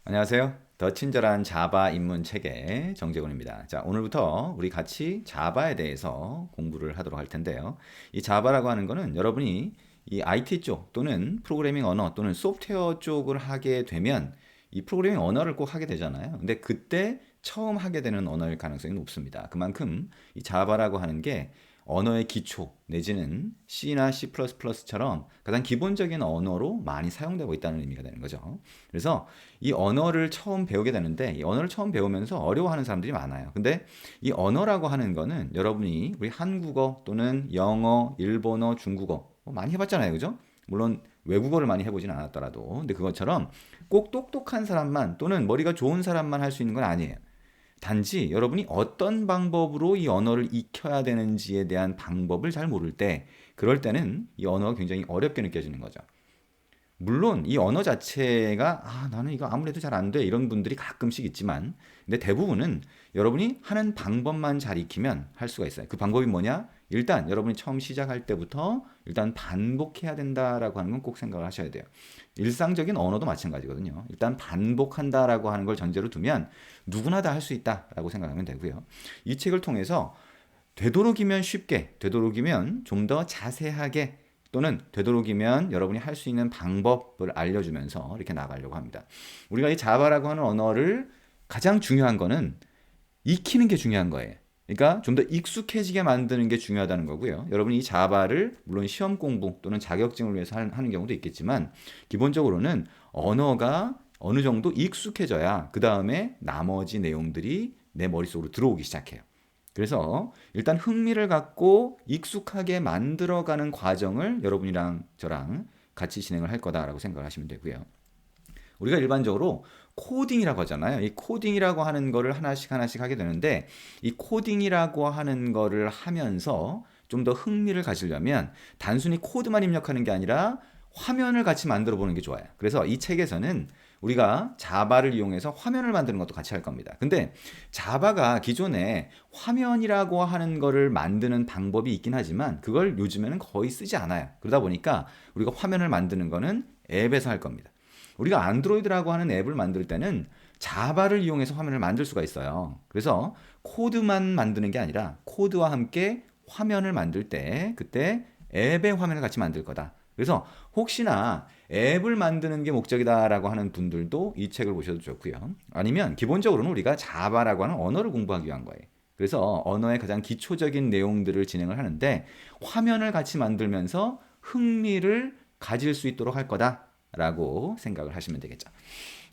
안녕하세요. 더 친절한 자바 입문 체계 정재곤입니다. 자, 오늘부터 우리 같이 자바에 대해서 공부를 하도록 할 텐데요. 이 자바라고 하는 거는 여러분이 이 IT 쪽 또는 프로그래밍 언어 또는 소프트웨어 쪽을 하게 되면 이 프로그래밍 언어를 꼭 하게 되잖아요. 근데 그때 처음 하게 되는 언어일 가능성이 높습니다. 그만큼 이 자바라고 하는 게 언어의 기초 내지는 C나 C++처럼 가장 기본적인 언어로 많이 사용되고 있다는 의미가 되는 거죠. 그래서 이 언어를 처음 배우게 되는데 이 언어를 처음 배우면서 어려워하는 사람들이 많아요. 근데 이 언어라고 하는 거는 여러분이 우리 한국어 또는 영어, 일본어, 중국어 뭐 많이 해봤잖아요. 그죠? 물론 외국어를 많이 해보진 않았더라도 근데 그것처럼 꼭 똑똑한 사람만 또는 머리가 좋은 사람만 할 수 있는 건 아니에요. 단지 여러분이 어떤 방법으로 이 언어를 익혀야 되는지에 대한 방법을 잘 모를 때, 그럴 때는 이 언어가 굉장히 어렵게 느껴지는 거죠. 물론 이 언어 자체가 나는 이거 아무래도 잘 안 돼 이런 분들이 가끔씩 있지만, 근데 대부분은 여러분이 하는 방법만 잘 익히면 할 수가 있어요. 그 방법이 뭐냐? 일단 여러분이 처음 시작할 때부터 일단 반복해야 된다라고 하는 건 꼭 생각을 하셔야 돼요. 일상적인 언어도 마찬가지거든요. 일단 반복한다라고 하는 걸 전제로 두면 누구나 다 할 수 있다라고 생각하면 되고요. 이 책을 통해서 되도록이면 쉽게, 되도록이면 좀 더 자세하게 또는 되도록이면 여러분이 할 수 있는 방법을 알려주면서 이렇게 나가려고 합니다. 우리가 이 자바라고 하는 언어를 가장 중요한 거는 익히는 게 중요한 거예요. 그러니까 좀 더 익숙해지게 만드는 게 중요하다는 거고요. 여러분이 이 자바를 물론 시험 공부 또는 자격증을 위해서 하는 경우도 있겠지만 기본적으로는 언어가 어느 정도 익숙해져야 그 다음에 나머지 내용들이 내 머릿속으로 들어오기 시작해요. 그래서 일단 흥미를 갖고 익숙하게 만들어가는 과정을 여러분이랑 저랑 같이 진행을 할 거다라고 생각을 하시면 되고요. 우리가 일반적으로 코딩이라고 하잖아요. 이 코딩이라고 하는 거를 하나씩 하나씩 하게 되는데 이 코딩이라고 하는 거를 하면서 좀 더 흥미를 가지려면 단순히 코드만 입력하는 게 아니라 화면을 같이 만들어 보는 게 좋아요. 그래서 이 책에서는 우리가 자바를 이용해서 화면을 만드는 것도 같이 할 겁니다. 근데 자바가 기존에 화면이라고 하는 거를 만드는 방법이 있긴 하지만 그걸 요즘에는 거의 쓰지 않아요. 그러다 보니까 우리가 화면을 만드는 거는 앱에서 할 겁니다. 우리가 안드로이드라고 하는 앱을 만들 때는 자바를 이용해서 화면을 만들 수가 있어요. 그래서 코드만 만드는 게 아니라 코드와 함께 화면을 만들 때 그때 앱의 화면을 같이 만들 거다. 그래서 혹시나 앱을 만드는 게 목적이다라고 하는 분들도 이 책을 보셔도 좋고요. 아니면 기본적으로는 우리가 자바라고 하는 언어를 공부하기 위한 거예요. 그래서 언어의 가장 기초적인 내용들을 진행을 하는데 화면을 같이 만들면서 흥미를 가질 수 있도록 할 거다라고 생각을 하시면 되겠죠.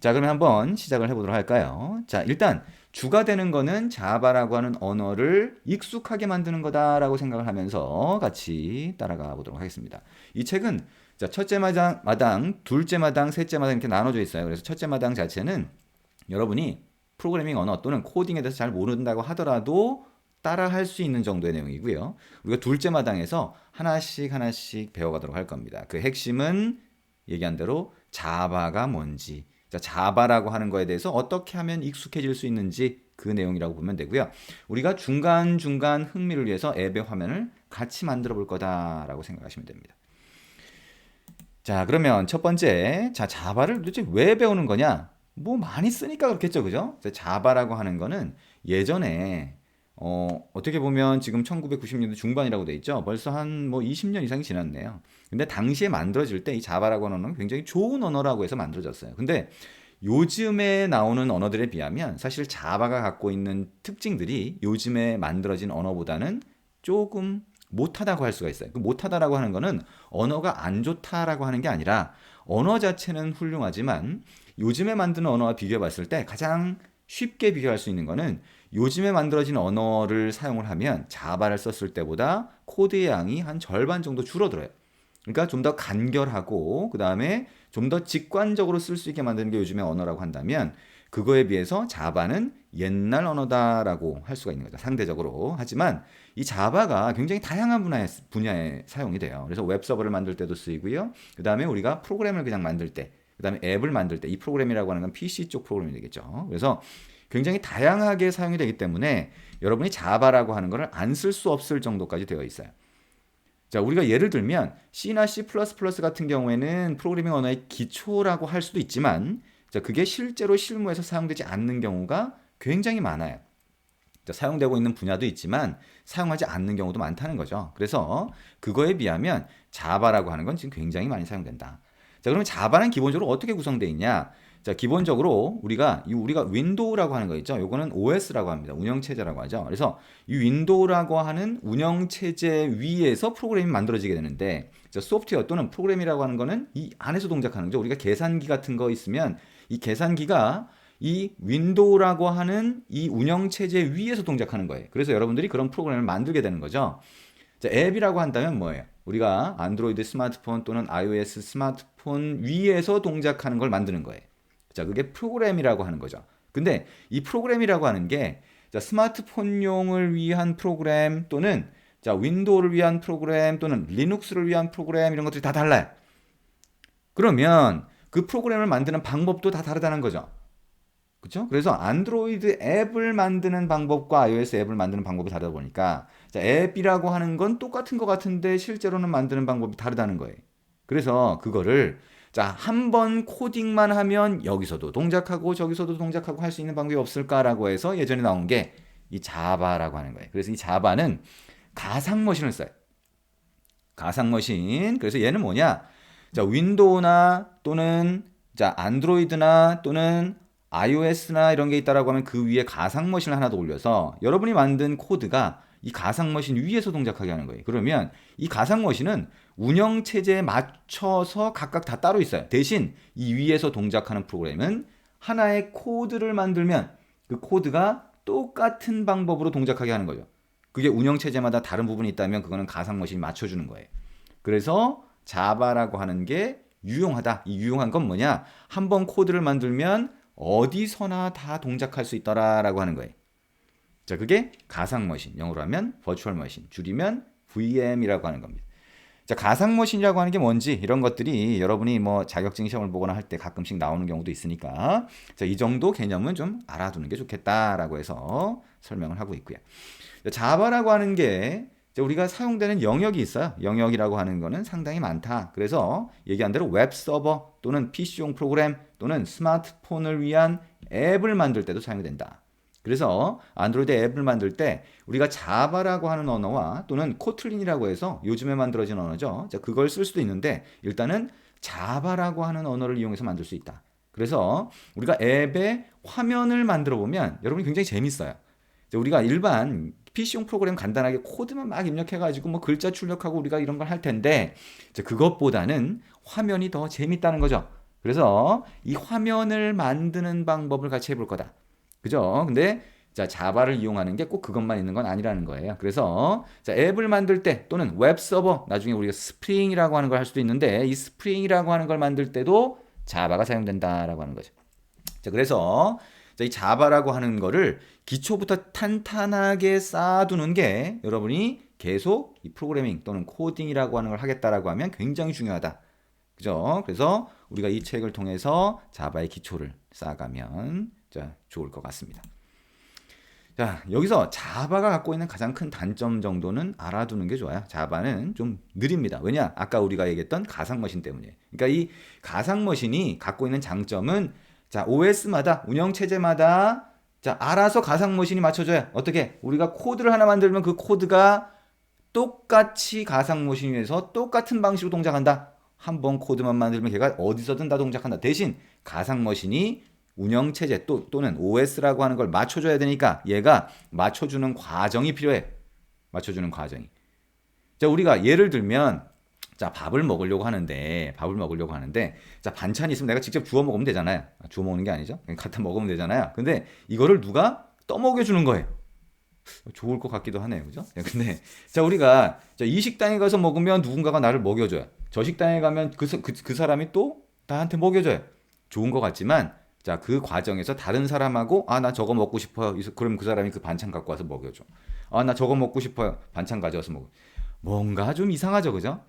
자, 그러면 한번 시작을 해보도록 할까요? 자, 일단 주가 되는 거는 자바라고 하는 언어를 익숙하게 만드는 거다라고 생각을 하면서 같이 따라가 보도록 하겠습니다. 이 책은 자, 첫째 마당, 둘째 마당, 셋째 마당 이렇게 나눠져 있어요. 그래서 첫째 마당 자체는 여러분이 프로그래밍 언어 또는 코딩에 대해서 잘 모른다고 하더라도 따라 할 수 있는 정도의 내용이고요. 우리가 둘째 마당에서 하나씩 하나씩 배워가도록 할 겁니다. 그 핵심은 얘기한 대로 자바가 뭔지, 자바라고 하는 거에 대해서 어떻게 하면 익숙해질 수 있는지 그 내용이라고 보면 되고요. 우리가 중간중간 흥미를 위해서 앱의 화면을 같이 만들어 볼 거다라고 생각하시면 됩니다. 자, 그러면 첫 번째, 자, 자바를 도대체 왜 배우는 거냐? 뭐 많이 쓰니까 그렇겠죠, 그죠? 자바라고 하는 거는 예전에 어떻게 보면 지금 1990년대 중반이라고 돼 있죠. 벌써 한 뭐 20년 이상이 지났네요. 근데 당시에 만들어질 때 이 자바라고 하는 언어는 굉장히 좋은 언어라고 해서 만들어졌어요. 근데 요즘에 나오는 언어들에 비하면 사실 자바가 갖고 있는 특징들이 요즘에 만들어진 언어보다는 조금 못하다고 할 수가 있어요. 그 못하다라고 하는 거는 언어가 안 좋다라고 하는 게 아니라 언어 자체는 훌륭하지만 요즘에 만드는 언어와 비교해 봤을 때 가장 쉽게 비교할 수 있는 거는 요즘에 만들어진 언어를 사용을 하면 자바를 썼을 때보다 코드의 양이 한 절반 정도 줄어들어요. 그러니까 좀 더 간결하고 그 다음에 좀 더 직관적으로 쓸 수 있게 만드는 게 요즘의 언어라고 한다면 그거에 비해서 자바는 옛날 언어다라고 할 수가 있는 거죠. 상대적으로. 하지만 이 자바가 굉장히 다양한 분야에 사용이 돼요. 그래서 웹서버를 만들 때도 쓰이고요. 그 다음에 우리가 프로그램을 그냥 만들 때, 그 다음에 앱을 만들 때, 이 프로그램이라고 하는 건 PC 쪽 프로그램이 되겠죠. 그래서 굉장히 다양하게 사용이 되기 때문에 여러분이 자바라고 하는 것을 안 쓸 수 없을 정도까지 되어 있어요. 자, 우리가 예를 들면 C나 C++ 같은 경우에는 프로그래밍 언어의 기초라고 할 수도 있지만 자, 그게 실제로 실무에서 사용되지 않는 경우가 굉장히 많아요. 자, 사용되고 있는 분야도 있지만 사용하지 않는 경우도 많다는 거죠. 그래서 그거에 비하면 자바라고 하는 건 지금 굉장히 많이 사용된다. 자, 그러면 자바는 기본적으로 어떻게 구성되어 있냐? 자, 기본적으로 우리가 윈도우라고 하는 거 있죠. 요거는 OS라고 합니다. 운영체제라고 하죠. 그래서 이 윈도우라고 하는 운영체제 위에서 프로그램이 만들어지게 되는데, 자, 소프트웨어 또는 프로그램이라고 하는 거는 이 안에서 동작하는 거죠. 우리가 계산기 같은 거 있으면 이 계산기가 이 윈도우라고 하는 이 운영체제 위에서 동작하는 거예요. 그래서 여러분들이 그런 프로그램을 만들게 되는 거죠. 자, 앱이라고 한다면 뭐예요? 우리가 안드로이드 스마트폰 또는 iOS 스마트폰 위에서 동작하는 걸 만드는 거예요. 자, 그게 프로그램이라고 하는 거죠. 근데 이 프로그램이라고 하는 게 자, 스마트폰용을 위한 프로그램 또는 자, 윈도우를 위한 프로그램 또는 리눅스를 위한 프로그램 이런 것들이 다 달라요. 그러면 그 프로그램을 만드는 방법도 다 다르다는 거죠. 그렇죠? 그래서 안드로이드 앱을 만드는 방법과 iOS 앱을 만드는 방법이 다르다 보니까 자, 앱이라고 하는 건 똑같은 것 같은데 실제로는 만드는 방법이 다르다는 거예요. 그래서 그거를 자, 한 번 코딩만 하면 여기서도 동작하고 저기서도 동작하고 할 수 있는 방법이 없을까라고 해서 예전에 나온 게 이 자바라고 하는 거예요. 그래서 이 자바는 가상머신을 써요. 가상머신. 그래서 얘는 뭐냐? 자, 윈도우나 또는 자, 안드로이드나 또는 iOS나 이런 게 있다라고 하면 그 위에 가상머신을 하나 더 올려서 여러분이 만든 코드가 이 가상머신 위에서 동작하게 하는 거예요. 그러면 이 가상머신은 운영체제에 맞춰서 각각 다 따로 있어요. 대신 이 위에서 동작하는 프로그램은 하나의 코드를 만들면 그 코드가 똑같은 방법으로 동작하게 하는 거죠. 그게 운영체제마다 다른 부분이 있다면 그거는 가상머신이 맞춰주는 거예요. 그래서 자바라고 하는 게 유용하다. 이 유용한 건 뭐냐? 한번 코드를 만들면 어디서나 다 동작할 수 있더라라고 하는 거예요. 자, 그게 가상머신, 영어로 하면 버추얼 머신, 줄이면 VM이라고 하는 겁니다. 자, 가상머신이라고 하는 게 뭔지 이런 것들이 여러분이 뭐 자격증 시험을 보거나 할 때 가끔씩 나오는 경우도 있으니까 자, 이 정도 개념은 좀 알아두는 게 좋겠다라고 해서 설명을 하고 있고요. 자, 자바라고 하는 게 우리가 사용되는 영역이 있어요. 영역이라고 하는 거는 상당히 많다. 그래서 얘기한 대로 웹 서버 또는 PC용 프로그램 또는 스마트폰을 위한 앱을 만들 때도 사용이 된다. 그래서 안드로이드 앱을 만들 때 우리가 자바라고 하는 언어와 또는 코틀린이라고 해서 요즘에 만들어진 언어죠. 자, 그걸 쓸 수도 있는데 일단은 자바라고 하는 언어를 이용해서 만들 수 있다. 그래서 우리가 앱의 화면을 만들어 보면 여러분이 굉장히 재밌어요. 자, 우리가 일반 PC용 프로그램 간단하게 코드만 막 입력해가지고 뭐 글자 출력하고 우리가 이런 걸 할 텐데 그것보다는 화면이 더 재밌다는 거죠. 그래서 이 화면을 만드는 방법을 같이 해볼 거다. 그죠? 근데 자, 자바를 이용하는 게 꼭 그것만 있는 건 아니라는 거예요. 그래서 자, 앱을 만들 때 또는 웹 서버 나중에 우리가 스프링이라고 하는 걸 할 수도 있는데 이 스프링이라고 하는 걸 만들 때도 자바가 사용된다라고 하는 거죠. 자, 그래서 자, 이 자바라고 하는 거를 기초부터 탄탄하게 쌓아두는 게 여러분이 계속 이 프로그래밍 또는 코딩이라고 하는 걸 하겠다라고 하면 굉장히 중요하다. 그죠? 그래서 우리가 이 책을 통해서 자바의 기초를 쌓아가면 자, 좋을 것 같습니다. 자, 여기서 자바가 갖고 있는 가장 큰 단점 정도는 알아두는 게 좋아요. 자바는 좀 느립니다. 왜냐? 아까 우리가 얘기했던 가상머신 때문에. 그러니까 이 가상머신이 갖고 있는 장점은 자, OS마다 운영체제마다 자, 알아서 가상머신이 맞춰줘요. 어떻게? 우리가 코드를 하나 만들면 그 코드가 똑같이 가상머신 위에서 똑같은 방식으로 동작한다. 한 번 코드만 만들면 걔가 어디서든 다 동작한다. 대신 가상머신이 운영체제 또는 OS라고 하는 걸 맞춰줘야 되니까 얘가 맞춰주는 과정이 필요해. 맞춰주는 과정이. 자, 우리가 예를 들면 자, 밥을 먹으려고 하는데 자, 반찬이 있으면 내가 직접 주워 먹으면 되잖아요. 주워 먹는 게 아니죠. 그냥 갖다 먹으면 되잖아요. 근데 이거를 누가 떠먹여 주는 거예요. 좋을 것 같기도 하네요. 그죠? 근데 자, 우리가 자, 이 식당에 가서 먹으면 누군가가 나를 먹여줘요. 저 식당에 가면 그 사람이 또 나한테 먹여줘요. 좋은 것 같지만 자, 그 과정에서 다른 사람하고 나 저거 먹고 싶어요. 그럼 그 사람이 그 반찬 갖고 와서 먹여줘. 나 저거 먹고 싶어요. 반찬 가져와서 먹어. 뭔가 좀 이상하죠. 그죠?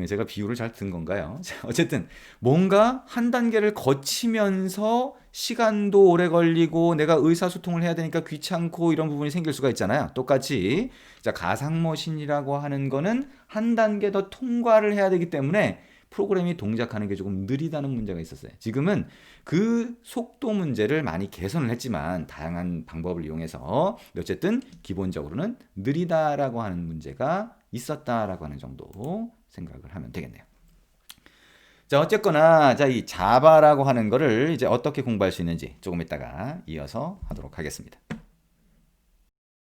제가 비유를 잘 든 건가요? 어쨌든 뭔가 한 단계를 거치면서 시간도 오래 걸리고 내가 의사소통을 해야 되니까 귀찮고 이런 부분이 생길 수가 있잖아요. 똑같이 자, 가상머신이라고 하는 거는 한 단계 더 통과를 해야 되기 때문에 프로그램이 동작하는 게 조금 느리다는 문제가 있었어요. 지금은 그 속도 문제를 많이 개선을 했지만 다양한 방법을 이용해서 어쨌든 기본적으로는 느리다라고 하는 문제가 있었다라고 하는 정도 생각을 하면 되겠네요. 자, 어쨌거나 자, 이 자바라고 하는 거를 이제 어떻게 공부할 수 있는지 조금 이따가 이어서 하도록 하겠습니다.